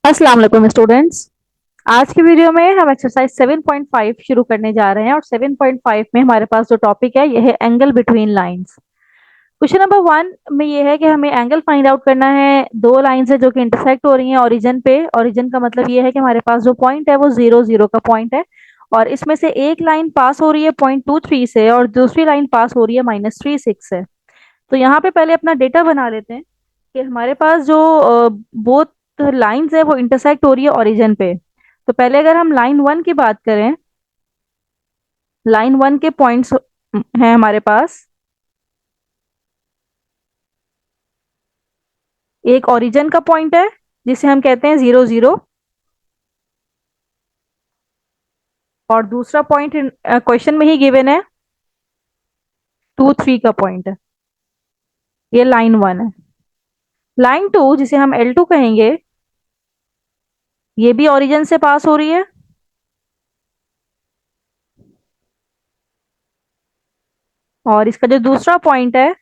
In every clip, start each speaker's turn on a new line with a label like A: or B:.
A: अस्सलाम वालेकुम स्टूडेंट्स। आज की वीडियो में हम एक्सरसाइज 7.5 शुरू करने जा रहे हैं और 7.5 में हमारे पास जो टॉपिक है यह है angle between lines. Question number 1 में यह है कि हमें एंगल फाइंड आउट करना है। दो लाइंस है जो कि इंटरसेक्ट हो रही हैं ओरिजिन पे। ओरिजिन का मतलब यह है कि हमारे पास जो पॉइंट है वो 0 0 का पॉइंट है और इसमें से एक लाइन पास हो रही है 0.23 से और दूसरी लाइन पास हो रही है -3 6 से। तो यहाँ पे पहले अपना डेटा बना लेते हैं कि हमारे पास जो बोथ लाइंस है वो इंटरसेक्ट हो रही है ओरिजिन पे। तो पहले अगर हम लाइन 1 की बात करें, लाइन 1 के पॉइंट्स हैं हमारे पास। एक ओरिजिन का पॉइंट है जिसे हम कहते हैं 0 0 और दूसरा पॉइंट क्वेश्चन में ही गिवन है 2 3 का पॉइंट है। ये लाइन 1 है। लाइन 2 जिसे हम L2 कहेंगे, ये भी ओरिजिन से पास हो रही है और इसका जो दूसरा पॉइंट है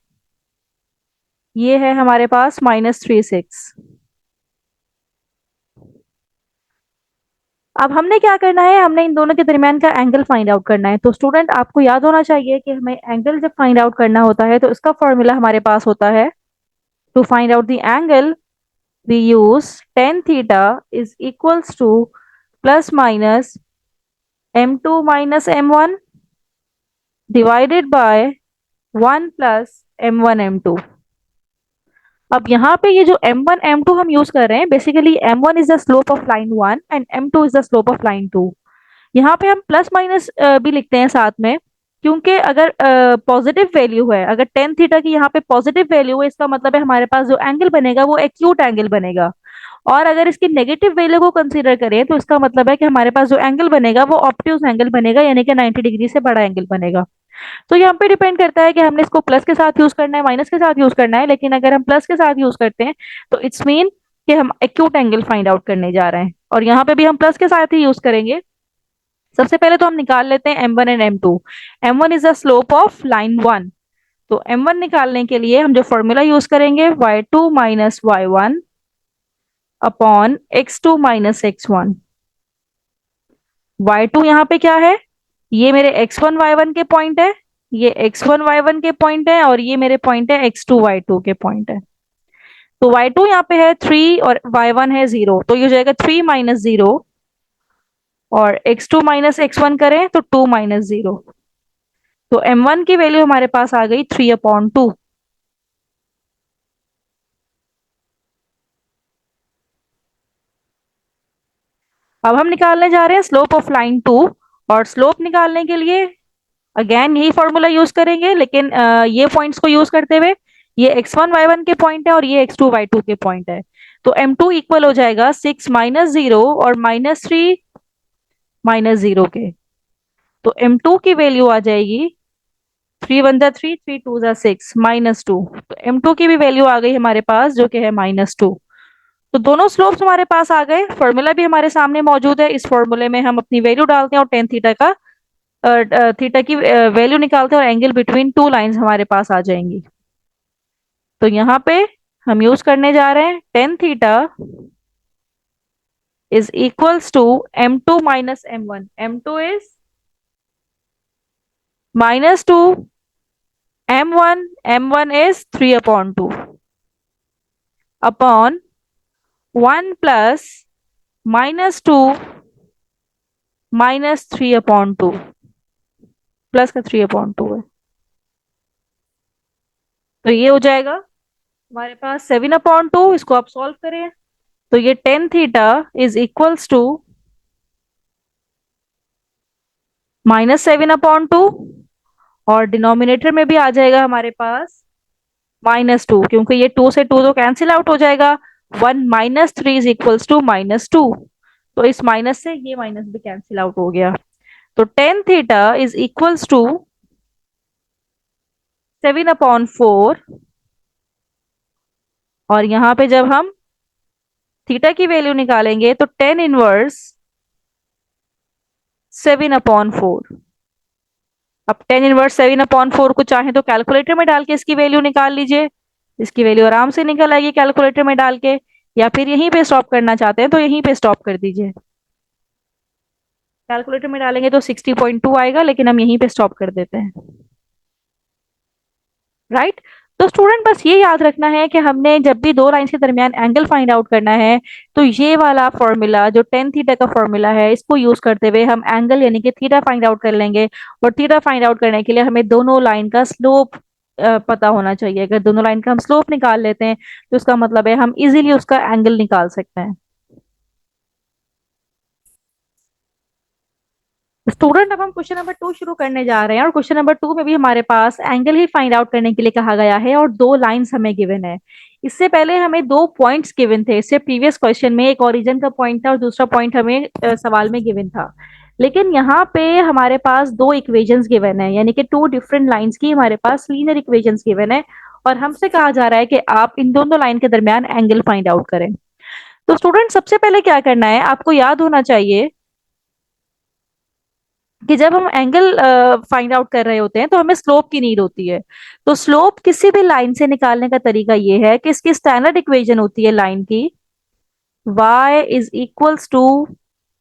A: ये है हमारे पास -3 6। अब हमने क्या करना है, हमने इन दोनों के दरमियान का एंगल फाइंड आउट करना है। तो स्टूडेंट आपको याद होना चाहिए कि हमें एंगल जब फाइंड आउट करना होता है तो इसका फॉर्मूला हमारे पास होता है। To find out the angle we use tan theta is equals to plus minus m2 - m1 divided by 1 plus m1 m2। अब यहाँ पे ये जो m1 m2 हम यूज कर रहे हैं, basically m1 is the slope of line 1 and m2 is the slope of line 2। यहाँ पे हम प्लस माइनस भी लिखते हैं साथ में, क्योंकि अगर पॉजिटिव वैल्यू है, अगर टेन थीटा की यहाँ पे पॉजिटिव वैल्यू है, इसका मतलब है हमारे पास जो एंगल बनेगा वो एक्यूट एंगल बनेगा। और अगर इसकी नेगेटिव वैल्यू को कंसीडर करें तो इसका मतलब है कि हमारे पास जो एंगल बनेगा वो ऑब्ट्यूज एंगल बनेगा, यानी कि 90 डिग्री से बड़ा एंगल बनेगा। तो यहाँ पे डिपेंड करता है कि हमने इसको प्लस के साथ यूज करना है माइनस के साथ यूज करना है। लेकिन अगर हम प्लस के साथ यूज करते हैं तो इट्स मीन कि हम एक्यूट एंगल फाइंड आउट करने जा रहे हैं और यहाँ पे भी हम प्लस के साथ ही यूज करेंगे। सबसे पहले तो हम निकाल लेते हैं m1 and m2। m1 is the slope of line 1। तो m1 निकालने के लिए हम जो फॉर्मूला यूज करेंगे y2 - y1 upon x2 - x1। y2 यहाँ पे क्या है, ये मेरे x1 y1 के पॉइंट है, ये x1 y1 के पॉइंट है और ये मेरे पॉइंट है x2 y2 के पॉइंट है। तो y2 यहाँ पे है 3 और y1 है 0, तो ये हो जाएगा 3 - 0 और x2 - x1 करें तो 2 - 0। तो m1 की वैल्यू हमारे पास आ गई 3/2। अब हम निकालने जा रहे हैं स्लोप ऑफ लाइन 2 और स्लोप निकालने के लिए अगेन यही फॉर्मूला यूज करेंगे, लेकिन ये पॉइंट्स को यूज करते हुए। ये x1 y1 के पॉइंट है और ये x2 y2 के पॉइंट है। तो m2 इक्वल हो जाएगा 6 - 0 और -3 -0 के। तो m2 की वैल्यू आ जाएगी 3 × 1 = 3 3 × 2 = 6 -2। तो m2 की भी वैल्यू आ गई हमारे पास जो कि है -2। तो दोनों स्लोप्स हमारे पास आ गए, फॉर्मूला भी हमारे सामने मौजूद है। इस फॉर्मूले में हम अपनी वैल्यू डालते हैं और टेन थीटा का थीटा की वैल्यू निकालते हैं और एंगल बिटवीन टू लाइंस हमारे पास आ जाएंगी। तो यहाँ पे हम यूज करने जा रहे हैं tan theta is equals to m2 - m1। m2 is -2, m1 is 3/2 upon 1 plus -2 -3/2। Plus का 3/2 है, तो ये हो जाएगा हमारे पास 7/2। इसको आप सॉल्व करें तो ये tan theta is equals to -7/2 और डिनोमिनेटर में भी आ जाएगा हमारे पास -2, क्योंकि ये 2 से 2 तो कैंसिल आउट हो जाएगा। 1 - 3 इज इक्वल्स टू -2, तो इस माइनस से ये माइनस भी कैंसिल आउट हो गया। तो tan theta is equals to 7/4 और यहाँ पे जब हम थीटा की वैल्यू निकालेंगे तो टेन इनवर्स 7/4। अब टेन इनवर्स 7/4 को चाहे तो कैलकुलेटर में डाल के इसकी वैल्यू निकाल लीजिए, इसकी वैल्यू आराम से निकल आएगी कैलकुलेटर में डाल के। या फिर यहीं पे स्टॉप करना चाहते हैं तो यहीं पे स्टॉप कर दीजिए। कैलकुलेटर में डालेंगे तो 60.2 आएगा, लेकिन हम यहीं पे स्टॉप कर देते हैं। राइट। तो स्टूडेंट बस ये याद रखना है कि हमने जब भी दो लाइंस के दरमियान एंगल फाइंड आउट करना है, तो ये वाला फॉर्मूला जो टेन थीटा का फॉर्मूला है, इसको यूज करते हुए हम एंगल यानी कि थीटा फाइंड आउट कर लेंगे। और थीटा फाइंड आउट करने के लिए हमें दोनों लाइन का स्लोप पता होना चाहिए। अगर दोनों लाइन का हम स्लोप निकाल लेते हैं तो उसका मतलब है हम इजीली उसका एंगल निकाल सकते हैं। स्टूडेंट अब हम क्वेश्चन नंबर 2 शुरू करने जा रहे हैं, और क्वेश्चन नंबर 2 में भी हमारे पास एंगल ही फाइंड आउट करने के लिए कहा गया है, और दो लाइंस हमें गिवन है। इससे पहले हमें दो पॉइंट्स गिवन थे। इससे प्रीवियस क्वेश्चन में एक ओरिजिन का पॉइंट था और दूसरा पॉइंट हमें सवाल में गिवन था। लेकिन यहाँ पे हमारे पास दो इक्वेशंस गिवन है, यानी कि टू डिफरेंट लाइंस की हमारे पास लीनियर इक्वेशंस गिवन है। और हमसे कहा जा रहा है कि आप इन दोनों लाइन के दरमियान एंगल फाइंड आउट करें। तो स्टूडेंट सबसे पहले क्या करना है, आपको याद होना चाहिए कि जब हम एंगल फाइंड आउट कर रहे होते हैं तो हमें स्लोप की नीड होती है। तो स्लोप किसी भी लाइन से निकालने का तरीका ये है कि इसकी स्टैंडर्ड इक्वेशन होती है लाइन की, y is equals to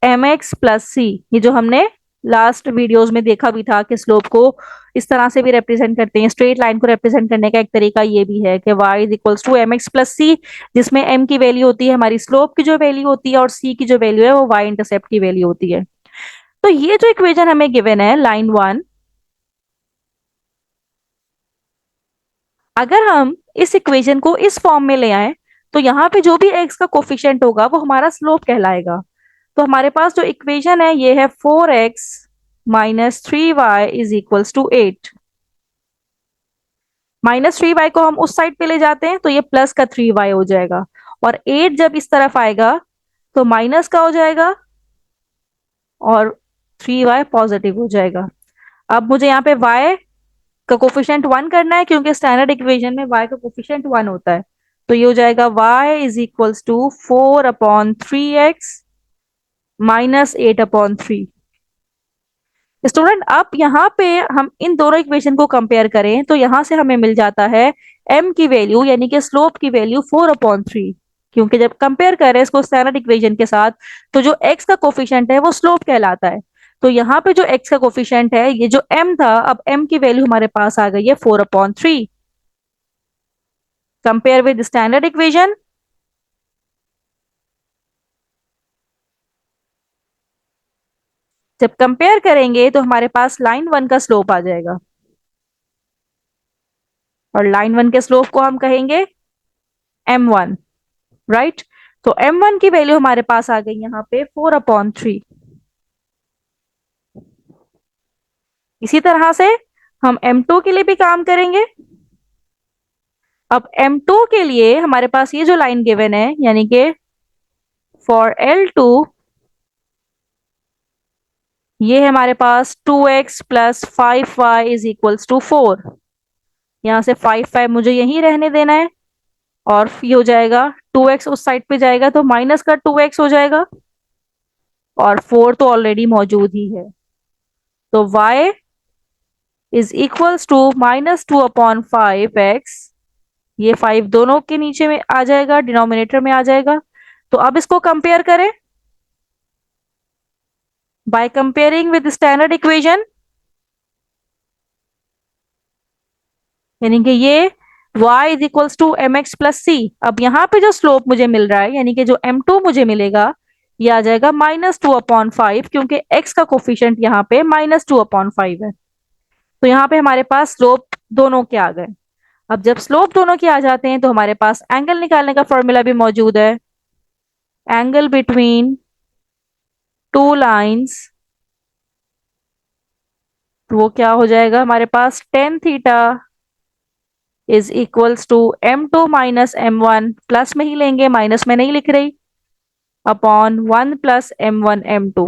A: m x plus c. ये जो हमने लास्ट वीडियोस में देखा भी था कि स्लोप को इस तरह से भी रिप्रेजेंट करते हैं। स्ट्रेट लाइन को रिप्रेजेंट करने का एक तरीका ये भी है कि y is equals to m x plus c, जिसमें m की वैल्यू होती है हमारी स्लोप की जो वैल्यू होती है, और c की जो वैल्यू है वो y इंटरसेप्ट की वैल्यू होती है। तो ये जो इक्वेशन हमें गिवन है लाइन वन, अगर हम इस इक्वेशन को इस फॉर्म में ले आए तो यहाँ पे जो भी x का कोफिशिएंट होगा वो हमारा स्लोप कहलाएगा। तो हमारे पास जो इक्वेशन है ये है 4x minus 3y is equals to 8। -3y को हम उस साइड पे ले जाते हैं तो ये प्लस का 3y हो जाएगा, और 8 जब इस तरफ आएगा तो माइनस का हो जाएगा और 3y पॉजिटिव हो जाएगा। अब मुझे यहाँ पे y का कोफिशिएंट 1 करना है, क्योंकि स्टैंडर्ड इक्वेशन में y का कोफिशिएंट 1 होता है। तो ये हो जाएगा y is equals to 4/3x minus 8/3। Student अब यहाँ पे हम इन दोनों इक्वेशन को कंपेयर करें तो यहाँ से हमें मिल जाता है m की वैल्यू यानी कि स्लोप की वैल्यू 4/3। क्योंकि जब कंपेयर करें इसको स्टैंडर्ड इक्वेशन के साथ तो जो x का कोफिशिएंट है वो स्लोप कहलाता है। तो यहाँ पे जो x का कोफिशिएंट है, ये जो m था, अब m की वैल्यू हमारे पास आ गई है 4/3। कंपेयर विद स्टैंडर्ड इक्वेशन, जब कंपेयर करेंगे तो हमारे पास लाइन वन का स्लोप आ जाएगा, और लाइन वन के स्लोप को हम कहेंगे m1। राइट। तो m1 की वैल्यू हमारे पास आ गई यहाँ पे 4/3। इसी तरह से हम m2 के लिए भी काम करेंगे। अब m2 के लिए हमारे पास ये जो लाइन गिवन है, यानी कि फॉर L2, ये है हमारे पास 2x plus 5y is equals to 4। यहाँ से 5 मुझे यहीं रहने देना है, और ये हो जाएगा 2x उस साइड पे जाएगा तो माइनस का 2x हो जाएगा, और 4 तो ऑलरेडी मौजूद ही है। तो y is equals to -2/5x। ये 5 दोनों के नीचे में आ जाएगा, डिनोमिनेटर में आ जाएगा। तो अब इसको कंपेयर करें by comparing with standard equation, यानी कि ये y is equals to m x plus c. अब यहाँ पे जो स्लोप मुझे मिल रहा है, यानी कि जो m2 मुझे मिलेगा, ये आ जाएगा -2/5, क्योंकि x का कोफिशिएंट यहाँ पे -2/5 है। तो यहाँ पे हमारे पास स्लोप दोनों के आ गए। अब जब स्लोप दोनों के आ जाते हैं तो हमारे पास एंगल निकालने का फॉर्मूला भी मौजूद है। एंगल बिटवीन टू लाइंस, तो वो क्या हो जाएगा हमारे पास, tan theta is equals to m2 minus m1, plus में ही लेंगे माइनस में नहीं लिख रही, upon 1 plus m1 m2।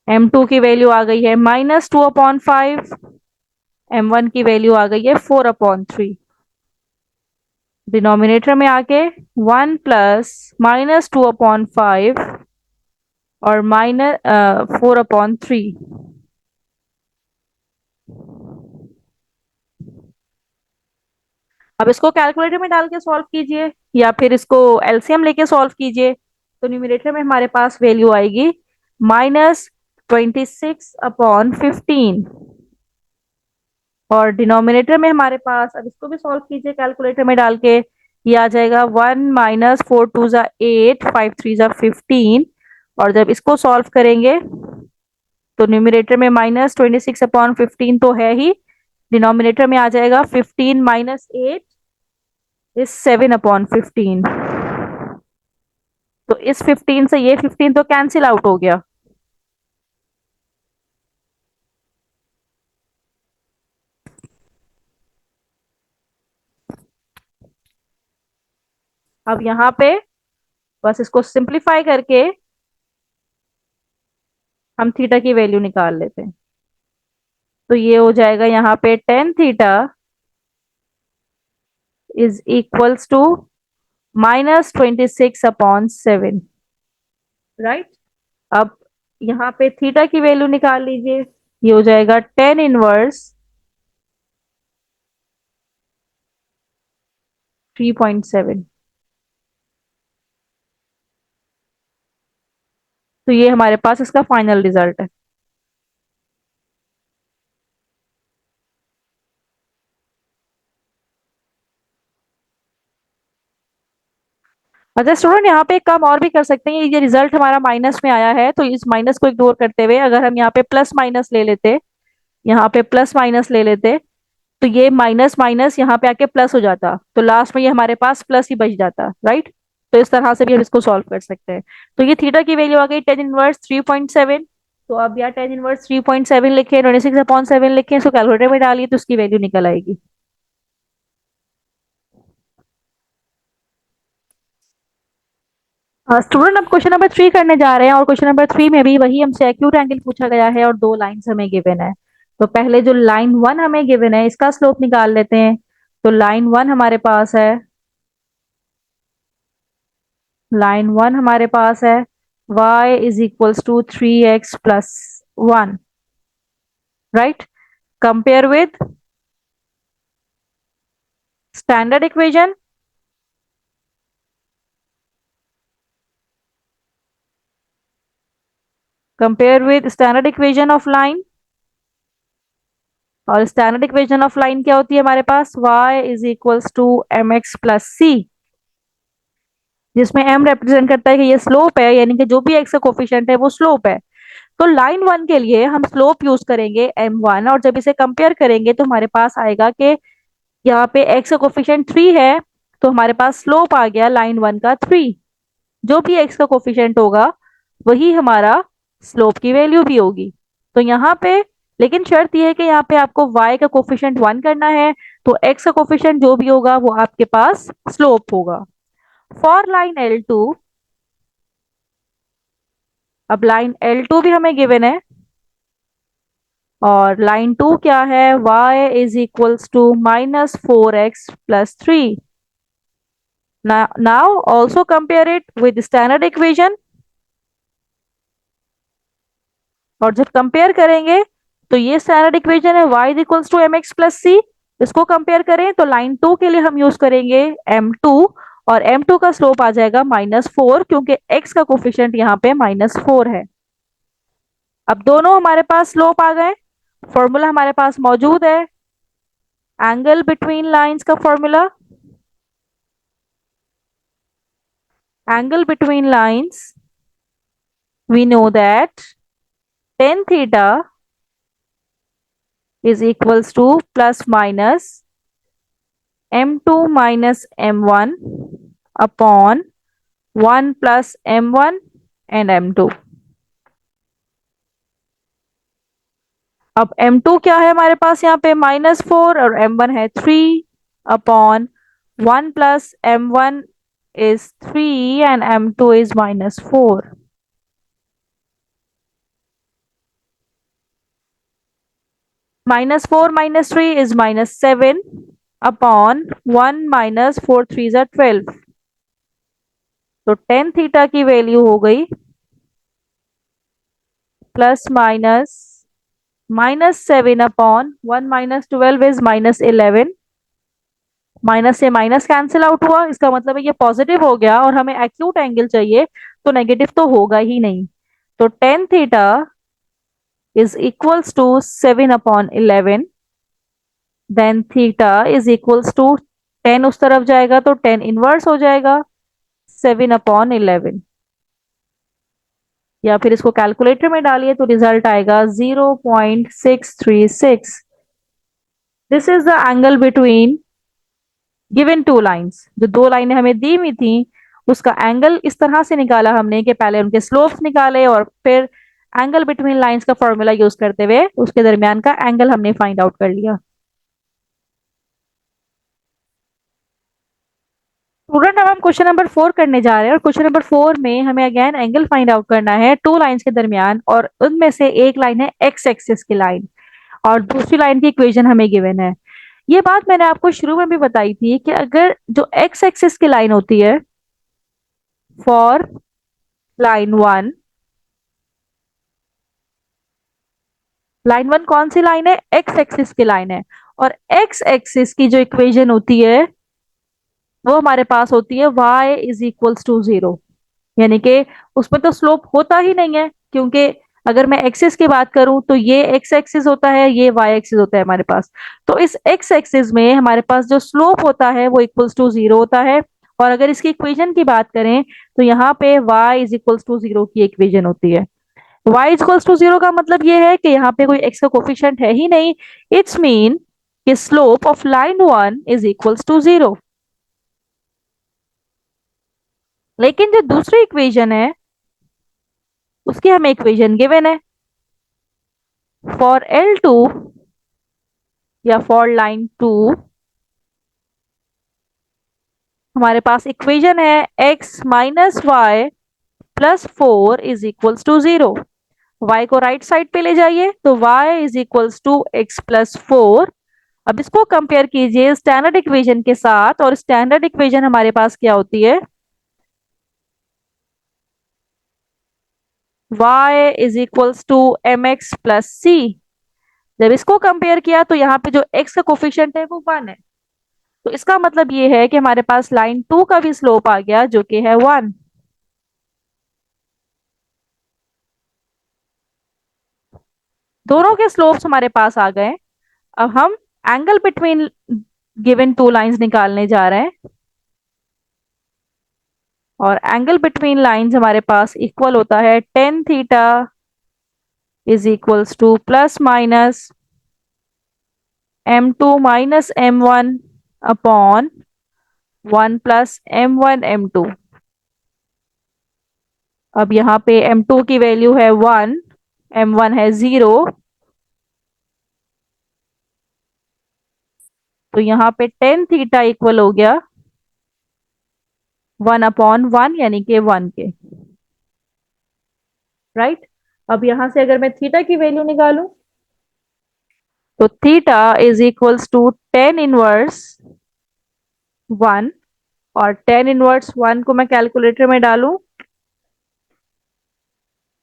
A: m2 की वैल्यू आ गई है -2/5, m1 की वैल्यू आ गई है 4/3। डिनोमिनेटर में आके 1 प्लस -2/5 और -4/3। अब इसको कैलकुलेटर में डाल के सॉल्व कीजिए या फिर इसको एलसीएम लेके सॉल्व कीजिए। तो न्यूमरेटर में हमारे पास वैल्यू आएगी -26/15 और डिनोमिनेटर में हमारे पास, अब इसको भी सॉल्व कीजिए कैलकुलेटर में डाल के, ये आ जाएगा 1 - 4 2 = 8 5 3 = 15। और जब इसको सॉल्व करेंगे तो न्यूमरेटर में -26/15 तो है ही, डिनोमिनेटर में आ जाएगा 15 - 8 = 7/15। तो इस 15 से ये 15 तो कैंसिल आउट हो गया। अब यहाँ पे बस इसको सिंप्लीफाई करके हम थीटा की वैल्यू निकाल लेते हैं। तो ये हो जाएगा यहाँ पे tan θ = -26/7। राइट। अब यहाँ पे थीटा की वैल्यू निकाल लीजिए। ये हो जाएगा tan−1 3.7। तो ये हमारे पास इसका फाइनल रिजल्ट है। अच्छा स्टूडेंट, यहाँ पे एक काम और भी कर सकते हैं। ये रिजल्ट हमारा माइनस में आया है तो इस माइनस को इग्नोर करते हुए अगर हम यहाँ पे प्लस माइनस ले लेते, यहाँ पे प्लस माइनस ले लेते, तो ये माइनस माइनस यहाँ पे आके प्लस हो जाता, तो लास्ट में ये हमारे पास प्लस ही बच जाता। राइट। तो इस तरह से भी हम इसको सॉल्व कर सकते हैं। तो ये थीटा की वैल्यू आ गई tan−1 3.7। तो अब यार tan−1 3.7 लिखे, 26/7 लिखे, इसको कैलकुलेटर में डालिए तो उसकी वैल्यू निकल आएगी। स्टूडेंट, अब क्वेश्चन नंबर 3 करने जा रहे हैं और क्वेश्चन नंबर 3 में भी वही हमसे एक्यूट एंगल पूछा गया है और दो लाइंस हमें गिवन है। तो पहले जो लाइन 1 हमें गिवन है इसका स्लोप निकाल लेते हैं। तो लाइन 1 हमारे पास है, y = 3x + 1। Right. Compare with standard equation, compare with standard equation of line. और स्टैंडर्ड इक्वेशन ऑफ लाइन क्या होती है हमारे पास? y = mx + c, जिसमें m रिप्रेजेंट करता है कि ये स्लोप है, यानी कि जो भी x का कोफिशिएंट है वो स्लोप है। तो लाइन 1 के लिए हम स्लोप यूज करेंगे m1, और जब इसे कंपेयर करेंगे तो हमारे पास आएगा कि यहाँ पे x का कोफिशिएंट 3 है, तो हमारे पास स्लोप आ गया लाइन 1 का 3। जो भी x का कोफिशिएंट होगा वही हमारा स्लोप की वैल्यू भी होगी। तो यहाँ पे लेकिन शर्त यह है कि यहाँ पे आपको y का कोफिशिएंट 1 करना है, तो x का कोफिशिएंट जो भी होगा वो आपके पास स्लोप होगा। फॉर लाइन L2, अब लाइन L2 भी हमें गिवन है और लाइन 2 क्या है? y = -4x + 3। Now also compare it with standard equation, और जब कंपेयर करेंगे तो ये स्टैंडर्ड इक्वेशन है y = mx + c। इसको कंपेयर करें तो लाइन 2 के लिए हम यूज करेंगे m2, और m2 का स्लोप आ जाएगा -4, क्योंकि x का कोफिशिएंट यहाँ पे -4 है। अब दोनों हमारे पास स्लोप आ गए, फॉर्मूला हमारे पास मौजूद है। एंगल बिटवीन लाइंस का formula, angle between lines, we know that tan theta is equals to ±m2 - m1 upon 1 + m1 and m2। अब m2 क्या है हमारे पास यहाँ पे? -4, और m1 है 3 upon 1 + m1 is 3 and m2 is -4। -4 - 3 is -7 upon 1 - 4 3 = 12। तो tan थीटा की वैल्यू हो गई ±-7 अपॉन 1 - 12 is -11 माइनस से माइनस कैंसिल आउट हुआ, इसका मतलब है ये पॉजिटिव हो गया, और हमें एक्यूट एंगल चाहिए तो नेगेटिव तो होगा ही नहीं। तो tan theta is equals to 7/11। Then theta is equals to, tan उस तरफ जाएगा तो टेन इनवर्स हो जाएगा 7/11, या फिर इसको कैलकुलेटर में डालिए तो रिजल्ट आएगा 0.636। This is the angle between given two lines. जो दो लाइनें हमें दी हुई थी उसका एंगल इस तरह से निकाला हमने कि पहले उनके स्लोप्स निकाले और फिर एंगल बिटवीन लाइंस का फॉर्मूला यूज करते हुए उसके दरमियान का एंगल हमने फाइंड आउट कर लिया। स्टूडेंट, अब हम क्वेश्चन नंबर 4 करने जा रहे हैं, और क्वेश्चन नंबर 4 में हमें अगेन एंगल फाइंड आउट करना है टू लाइंस के दरमियान, और उनमें से एक लाइन है एक्स एक्सिस की लाइन और दूसरी लाइन की इक्वेशन हमें गिवन है। ये बात मैंने आपको शुरू में भी बताई थी कि अगर जो एक्स एक्सिस की लाइन होती है for line one, line one कौन सी लाइन है? एक्स एक्सिस की लाइन है। और एक्स एक्सिस की जो इक्वेशन होती है वो हमारे पास होती है y इज इक्वल्स टू 0। यानी कि उसमें तो स्लोप होता ही नहीं है, क्योंकि अगर मैं एक्सिस की बात करूं तो ये एक्स एक्सिस होता है, ये वाई एक्सिस होता है हमारे पास। तो इस एक्स एक्सिस में हमारे पास जो स्लोप होता है वो इक्वल्स टू 0 होता है। और अगर इसकी इक्वेशन की बात करें तो यहाँ पे y इज इक्वल्स टू 0 की इक्वेशन होती है। y इज इक्वल्स टू 0 का मतलब ये है कि यहाँ पे कोई x का कोफिशिएंट है ही नहीं। इट्स मीन कि slope of line one is equals to 0। लेकिन जो दूसरी इक्वेशन है उसकी हमें इक्वेशन गिवन है फॉर L2 या फॉर लाइन टू। हमारे पास इक्वेशन है x minus y plus 4 is equals to 0। y को राइट साइड पे ले जाइए तो y is equals to x plus 4। अब इसको कंपेयर कीजिए स्टैंडर्ड इक्वेशन के साथ, और स्टैंडर्ड इक्वेशन हमारे पास क्या होती है? y is equals to mx plus c। जब इसको कंपेयर किया तो यहाँ पे जो x का कोफिशिएंट है वो 1 है। तो इसका मतलब ये है कि हमारे पास लाइन टू का भी स्लोप आ गया जो कि है 1। दोनों के स्लोप्स हमारे पास आ गए। अब हम angle between given two lines निकालने जा रहे हैं, और एंगल बिटवीन लाइंस हमारे पास इक्वल होता है ten theta is equals to plus minus m2 minus m1 upon 1 plus m1 m2। अब यहाँ पे m2 की वैल्यू है 1, m1 है 0, तो यहाँ पे टेन थीटा इक्वल हो गया 1/1 यानी कि 1 के। राइट। अब यहां से अगर मैं थीटा की वैल्यू निकालूं तो theta is equals to tan inverse 1, और टेन इनवर्स 1 को मैं कैलकुलेटर में डालूं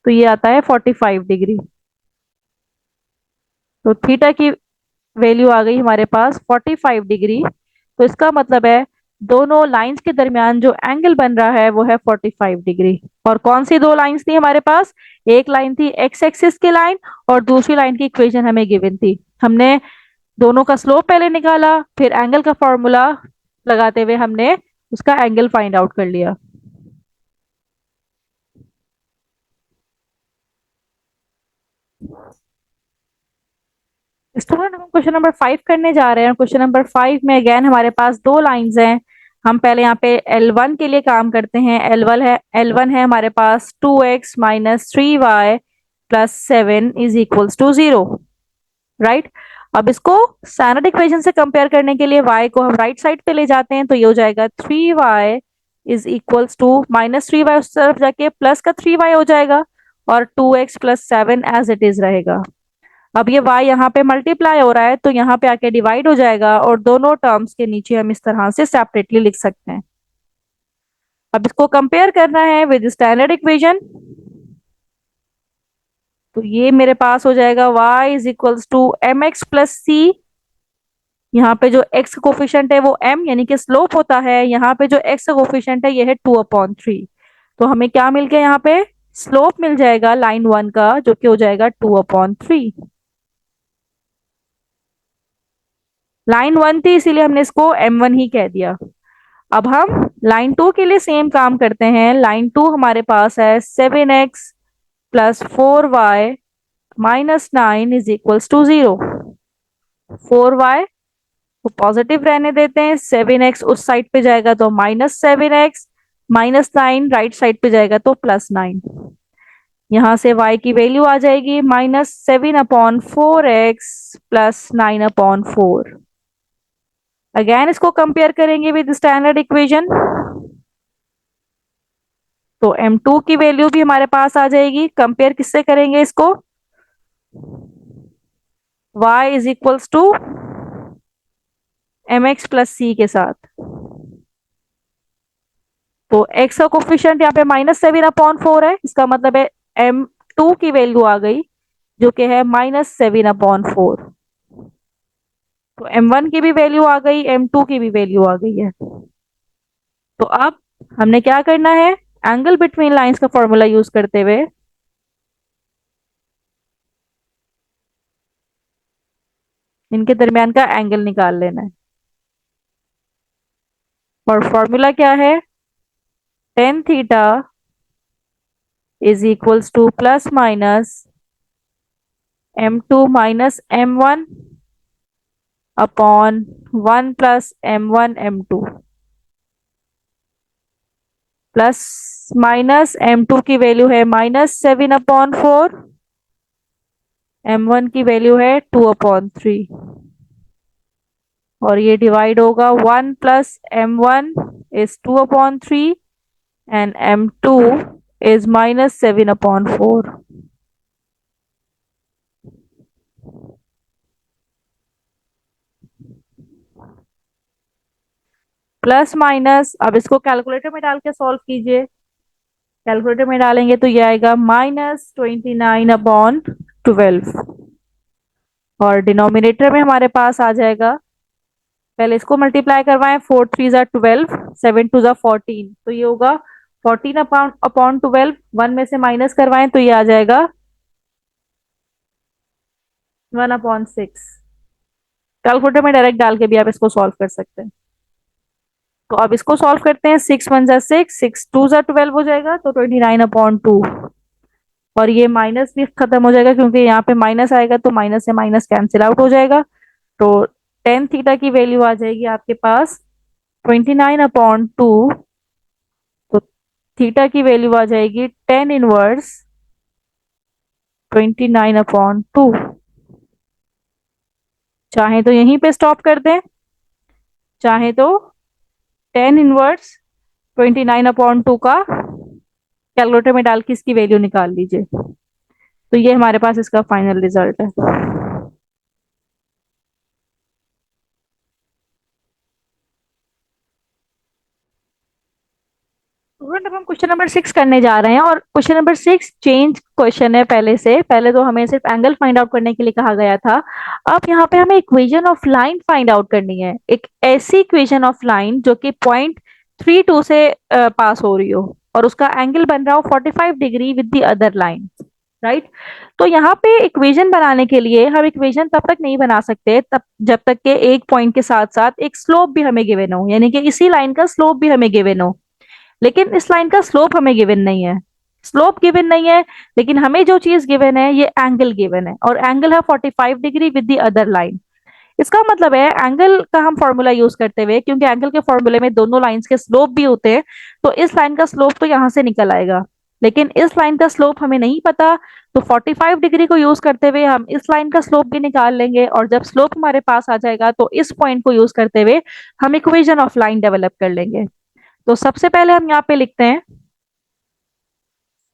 A: तो ये आता है 45 डिग्री। तो थीटा की वैल्यू आ गई हमारे पास 45 डिग्री। तो इसका मतलब है दोनों लाइंस के दरमियान जो एंगल बन रहा है वो है 45 डिग्री। और कौन सी दो लाइंस थी हमारे पास? एक लाइन थी एक्स एक्सिस की लाइन, और दूसरी लाइन की इक्वेशन हमें गिवन थी। हमने दोनों का स्लोप पहले निकाला, फिर एंगल का फॉर्मूला लगाते हुए हमने उसका एंगल फाइंड आउट कर लिया। स्टूडेंट, हम क्वेश्चन नंबर 5 करने जा रहे हैं। क्वेश्चन नंबर 5 में अगेन हमारे पास दो लाइंस हैं। हम पहले यहाँ पे L1 के लिए काम करते हैं। L1 है हमारे पास 2x minus 3y plus 7 is equals to 0। Right. अब इसको स्टैंडर्ड इक्वेशन से कंपेयर करने के लिए y को हम राइट साइड पे ले जाते हैं, तो ये हो जाएगा 3y is equals to minus 3y उस तरफ जाके प्लस का 3y हो जाएगा, और 2x plus 7 as it is रहेगा। अब ये y यहाँ पे मल्टीप्लाई हो रहा है तो यहाँ पे आके डिवाइड हो जाएगा, और दोनों टर्म्स के नीचे हम इस तरह से सेपरेटली लिख सकते हैं। अब इसको कंपेयर करना है विद स्टैंडर्ड इक्वेशन, तो ये मेरे पास हो जाएगा y is equals to m x plus c यहाँ पे जो x कोफिशिएंट है वो m यानी कि स्लोप होता है, यहाँ पे जो x कोफिशिएंट है ये है 2/3। तो हमें क्या मिल गया यहाँ पे, स्लोप मिल जाएगा लाइन वन का जो कि हो जाएगा 2/3। लाइन वन थी इसीलिए हमने इसको m1 ही कह दिया। अब हम लाइन टू के लिए सेम काम करते हैं। लाइन टू हमारे पास है 7x + 4y - 9 = 0। 4y को पॉजिटिव रहने देते हैं, 7x उस साइड पे जाएगा तो -7x, -9 राइट साइड पे जाएगा तो +9। यहाँ से y की वैल्यू आ जाएगी -7/4x + 9/4। अगेन इसको कंपेयर करेंगे विद स्टैंडर्ड इक्वेशन, तो m2 की वैल्यू भी हमारे पास आ जाएगी। कंपेयर किससे करेंगे इसको, y = mx + c के साथ। तो x का कोफिशिएंट यहाँ पे -7/4 है, इसका मतलब है m2 की वैल्यू आ गई जो कि है -7/4। तो m1 की भी वैल्यू आ गई, m2 की भी वैल्यू आ गई है। तो अब हमने क्या करना है, एंगल बिटवीन लाइंस का फॉर्मूला यूज करते हुए इनके दरमियान का एंगल निकाल लेना है। और फॉर्मूला क्या है, tan theta = ±m2 - m1 upon 1 + m1 m2 plus minus m2 की वैल्यू है -7/4, m1 की वैल्यू है 2/3, और ये डिवाइड होगा 1 + m1 = 2/3 and m2 = -7/4। Plus minus, अब इसको कैलकुलेटर में डाल के सॉल्व कीजिए। कैलकुलेटर में डालेंगे तो ये आएगा -29/12, और डिनोमिनेटर में हमारे पास आ जाएगा, पहले इसको मल्टीप्लाई करवाएं, 4 3 = 12, 7 2 = 14, तो ये होगा 14/12। 1 में से माइनस करवाएं तो ये आ जाएगा 1/6। कैलकुलेटर में डायरेक्ट डाल के भी आप इसको सॉल्व कर सकते हैं। तो अब इसको सॉल्व करते हैं, 6 1 = 6, 6 2 = 12 हो जाएगा, तो 29/2। और ये माइनस भी खत्म हो जाएगा क्योंकि यहाँ पे माइनस आएगा तो माइनस से माइनस कैंसिल आउट हो जाएगा। तो tan थीटा की वैल्यू आ जाएगी आपके पास 29/2। तो थीटा की वैल्यू आ जाएगी tan−1 29/2। चाहे तो यहीं पे स्टॉप कर दें, चाहे तो tan−1 29/2 का कैलकुलेटर में डाल के इसकी वैल्यू निकाल लीजिए। तो ये हमारे पास इसका फाइनल रिजल्ट है। स्टूडेंट अब हम क्वेश्चन नंबर 6 करने जा रहे हैं, और क्वेश्चन नंबर 6 चेंज क्वेश्चन है पहले से। पहले तो हमें सिर्फ एंगल फाइंड आउट करने के लिए कहा गया था। अब यहाँ पे हमें equation of line find out करनी है, एक ऐसी इक्वेशन ऑफ लाइन जो कि .32 से पास हो रही हो और उसका एंगल बन रहा हो 45 degree with the other line, right. तो यहाँ पे इक्वेशन बनाने के लिए हम इक्वेशन तब तक नहीं बना सकते तब जब तक के एक पॉइंट के साथ साथ एक स्लोप भी हमें गिवन हो, यानी कि इसी लाइन का स्लोप भी हमें गिवन हो। लेकिन इस लाइन का स्लोप हमें गिवन नहीं है, स्लोप गिवन नहीं है, लेकिन हमें जो चीज गिवन है ये एंगल गिवन है, और एंगल है 45 degree with the other line. इसका मतलब है एंगल का हम फॉर्मूला यूज करते हुए, क्योंकि एंगल के फॉर्मूले में दोनों लाइंस के स्लोप भी होते हैं, तो इस लाइन का स्लोप तो यहाँ से निकल आएगा, लेकिन इस लाइन का स्लोप हमें नहीं पता। तो 45 डिग्री को यूज करते हुए हम इस लाइन का स्लोप भी निकाल लेंगे, और जब स्लोप हमारे पास आ जाएगा तो इस पॉइंट को यूज करते हुए हम इक्वेशन ऑफ लाइन डेवलप कर लेंगे। तो सबसे पहले हम यहाँ पे लिखते हैं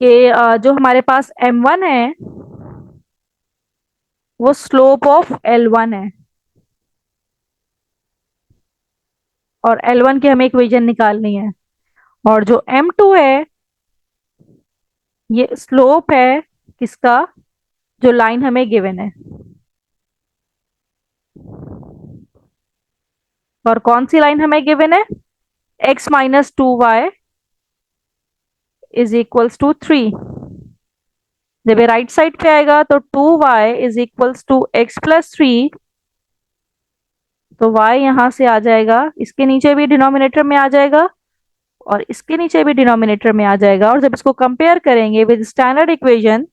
A: कि जो हमारे पास m1 है वो स्लोप ऑफ l1 है, और l1 की हमें इक्वेशन निकालनी है। और जो m2 है ये स्लोप है किसका, जो लाइन हमें गिवन है। और कौन सी लाइन हमें गिवन है? x-2y is equals to 3। जब ये राइट साइड पे आएगा तो 2y is equals to x+3। तो y यहां से आ जाएगा, इसके नीचे भी डिनोमिनेटर में आ जाएगा और इसके नीचे भी डिनोमिनेटर में आ जाएगा। और जब इसको कंपेयर करेंगे विद स्टैंडर्ड इक्वेशन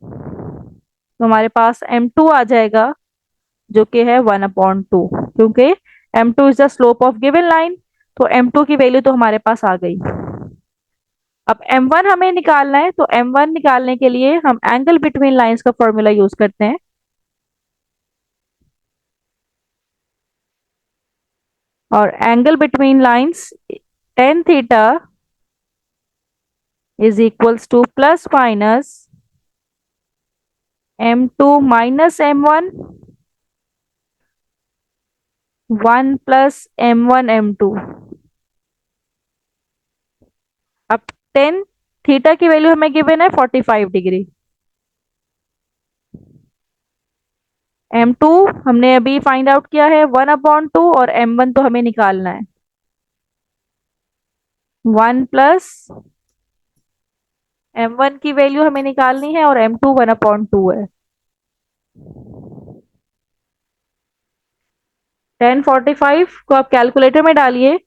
A: तो हमारे पास m2 आ जाएगा, जो कि है 1/2, क्योंकि m2 is the slope of given line. तो m2 की वैल्यू तो हमारे पास आ गई। अब m1 हमें निकालना है, तो m1 निकालने के लिए हम एंगल बिटवीन लाइंस का फॉर्मूला यूज करते हैं। और angle between lines tan theta is equals to plus minus m2 minus m1 1 plus m1 m2। अब tan थीटा की वैल्यू हमें गिवन है 45 डिग्री। m2 हमने अभी फाइंड आउट किया है 1/2 और m1 तो हमें निकालना है 1 प्लस m1 की वैल्यू हमें निकालनी है और m2 1/2 है। 1045 को आप कैलकुलेटर में डालिए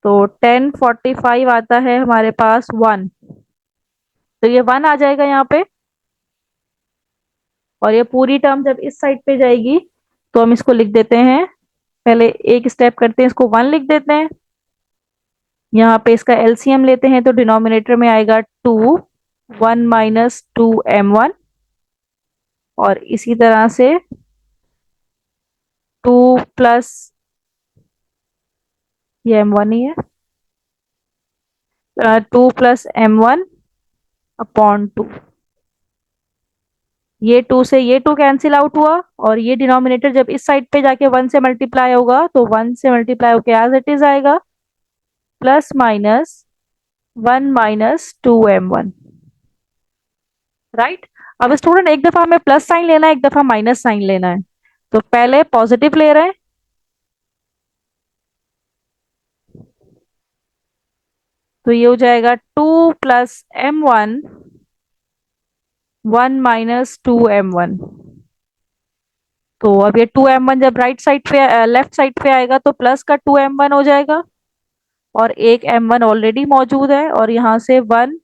A: तो 1045 आता है हमारे पास 1। तो ये 1 आ जाएगा यहाँ पे। और ये पूरी टर्म जब इस साइड पे जाएगी तो हम इसको लिख देते हैं, पहले एक स्टेप करते हैं, इसको 1 लिख देते हैं। यहाँ पे इसका एलसीएम लेते हैं तो डिनोमिनेटर में आएगा 2, 1 माइनस 2m1। और इसी तरह से 2 प्लस, ये m1 ही है, 2 प्लस m1/2। ये 2 से ये 2 कैंसिल आउट हुआ और ये डिनोमिनेटर जब इस साइड पे जाके 1 से मल्टीप्लाई होगा तो 1 से मल्टीप्लाई होके एज इट इज आएगा, plus minus 1 minus 2m1। Right. अब स्टूडेंट एक दफा हमें प्लस साइन लेना है, एक दफा माइनस साइन लेना है। तो पहले पॉजिटिव ले रहे हैं, तो ये हो जाएगा 2 प्लस m1 1 माइनस 2m1। तो अब ये 2m1 जब राइट साइड पे लेफ्ट साइड पे आएगा तो प्लस का 2m1 हो जाएगा और एक m1 ऑलरेडी मौजूद है और यहाँ से 1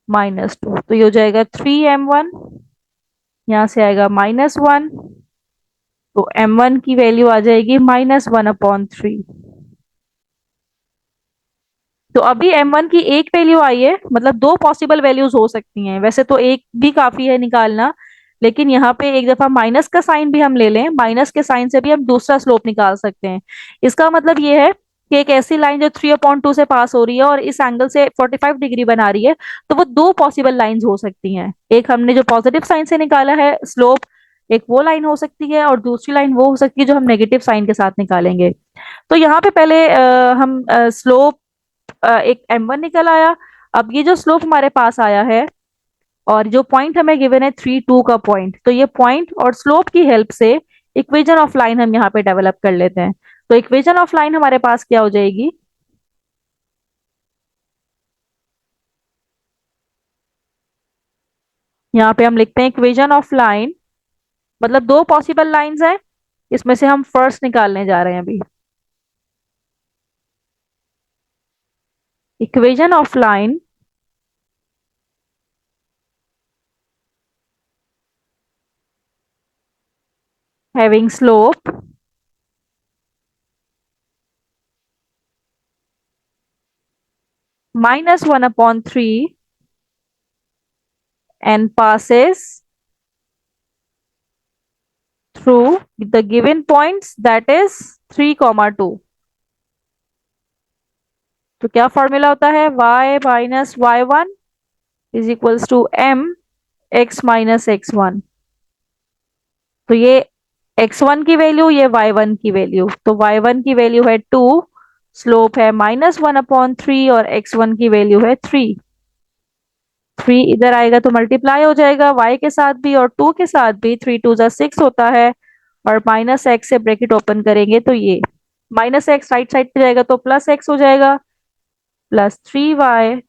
A: माइनस 2, तो ये हो जाएगा 3m1। यहाँ से आएगा -1, तो m1 की वैल्यू आ जाएगी -1/3। तो अभी m1 की एक वैल्यू आई है, मतलब दो पॉसिबल वैल्यूज हो सकती हैं, वैसे तो एक भी काफी है निकालना, लेकिन यहाँ पे एक दफा माइनस का साइन भी हम ले लें, माइनस के साइन से भी हम दूसरा स्लोप निकाल सकते हैं। इसका मतलब ये है कि एक ऐसी लाइन जो 3/2 से पास हो रही है और इस एंगल से 45 डिग्री बना रही है, तो वो दो पॉसिबल लाइंस हो सकती हैं। एक हमने जो पॉजिटिव साइन से निकाला है स्लोप, एक वो लाइन हो सकती है और दूसरी लाइन वो हो सकती है जो हम नेगेटिव साइन के साथ निकालेंगे। तो यहाँ पे पहले हम स्लोप एक m1 निकल आया। अब ये जो स्लोप हमारे पास आया है और जो पॉइंट हमें गिवन है 3, 2 का पॉइंट, तो ये पॉइंट और स्लोप की हेल्प से इक्वेशन ऑफ लाइन हम यहाँ पे डेवलप कर लेते हैं। तो इक्वेशन ऑफ लाइन हमारे पास क्या हो जाएगी? यहाँ पे हम लिखते हैं इक्वेशन ऑफ लाइन, मतलब दो पॉसिबल लाइंस हैं, इसमें से हम फर्स्ट निकालने जा रहे हैं अभी। Equation of line having slope -1/3 and passes through the given points, that is 3, 2। तो क्या फॉर्मूला होता है? y minus y1 is equals to m x minus x1। तो ये x1 की वैल्यू, ये y1 की वैल्यू, तो y1 की वैल्यू है 2, स्लोप है -1/3 और x1 की वैल्यू है 3। 3 इधर आएगा तो मल्टीप्लाई हो जाएगा y के साथ भी और 2 के साथ भी, 3 2 6 होता है और -x से ब्रैकेट ओपन करेंगे तो ये माइनस एक्स राइट साइड पे जाएगा तो प्लस एक्स हो जाएगा, प्लस 3y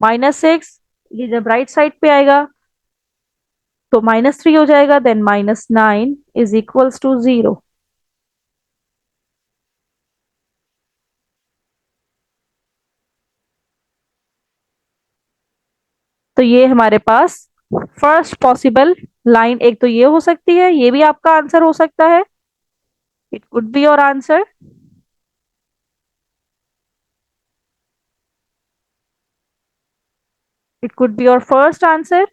A: माइनस एक्स, ये जब राइट साइड पे आएगा तो -3 हो जाएगा, देन -9 इज इक्वल्स टू 0। तो ये हमारे पास फर्स्ट पॉसिबल लाइन एक तो ये हो सकती है, ये भी आपका आंसर हो सकता है, it could be your answer. It could be your first answer.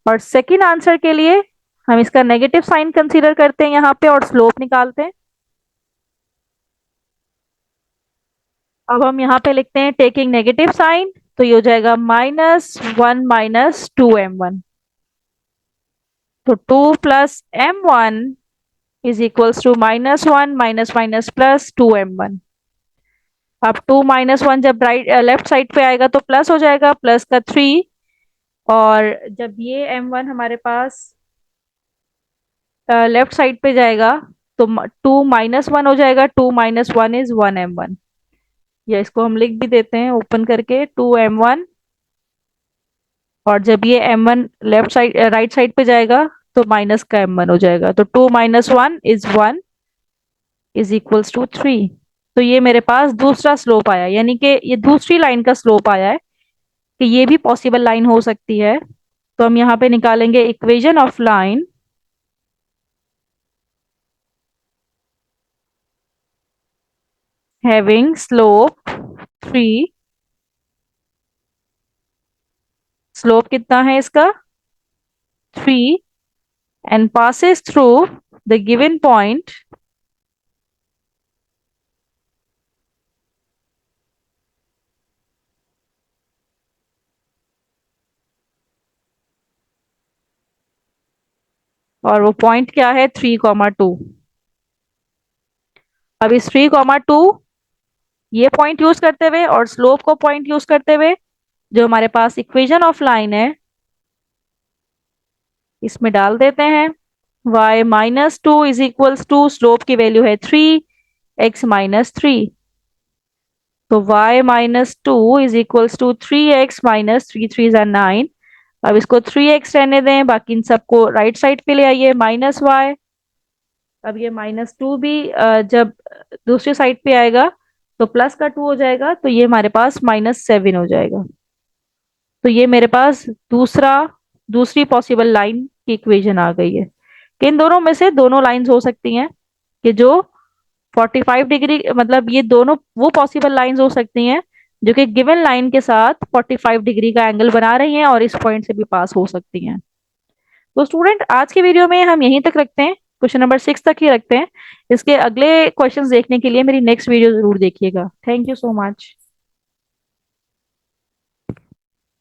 A: और सेकंड आंसर के लिए हम इसका नेगेटिव साइन कंसीडर करते हैं यहाँ पे और स्लोप निकालते हैं। अब हम यहाँ पे लिखते हैं टेकिंग नेगेटिव साइन, तो ये हो जाएगा -1 -2m1। तो 2 + m1 is equals to -1 minus minus +2m1। अब 2 - 1 जब राइट लेफ्ट साइड पे आएगा तो प्लस हो जाएगा, प्लस का 3। और जब ये m1 हमारे पास लेफ्ट साइड पे जाएगा तो 2 - 1 हो जाएगा, 2 - 1 इज 1m1। या इसको हम लिख भी देते हैं ओपन करके 2m1। और जब ये m1 left side right side पे जाएगा तो माइनस का m1 हो जाएगा, तो 2 - 1 इज 1 इज इक्वल्स टू 3। तो ये मेरे पास दूसरा स्लोप आया, यानी कि ये दूसरी लाइन का स्लोप आया है कि ये भी पॉसिबल लाइन हो सकती है। तो हम यहाँ पे निकालेंगे equation of line having slope 3। Slope कितना है इसका 3 and passes through the given point और वो पॉइंट क्या है 3,2। अब इस 3,2 ये पॉइंट यूज करते हुए और स्लोप को पॉइंट यूज करते हुए जो हमारे पास इक्वेशन ऑफ लाइन है इसमें डाल देते हैं। y-2 is equals to slope की वैल्यू है 3 x-3। तो y-2 is equals to 3x - 3 3 9। अब इसको 3x रहने दें, बाकी इन सबको राइट साइड पे ले आइए -y। अब ये -2 भी जब दूसरी साइड पे आएगा तो प्लस का 2 हो जाएगा, तो ये हमारे पास -7 हो जाएगा। तो ये मेरे पास दूसरी पॉसिबल लाइन की इक्वेशन आ गई है कि इन दोनों में से दोनों लाइंस हो सकती हैं कि जो 45 डिग्री, मतलब ये दोनों वो पॉसिबल लाइंस हो सकती हैं जो कि गिवन लाइन के साथ 45 डिग्री का एंगल बना रही हैं और इस पॉइंट से भी पास हो सकती हैं। तो स्टूडेंट आज के वीडियो में हम यहीं तक रखते हैं, क्वेश्चन नंबर 6 तक ही रखते हैं। इसके अगले क्वेश्चंस देखने के लिए मेरी नेक्स्ट वीडियो जरूर देखिएगा। Thank you so much.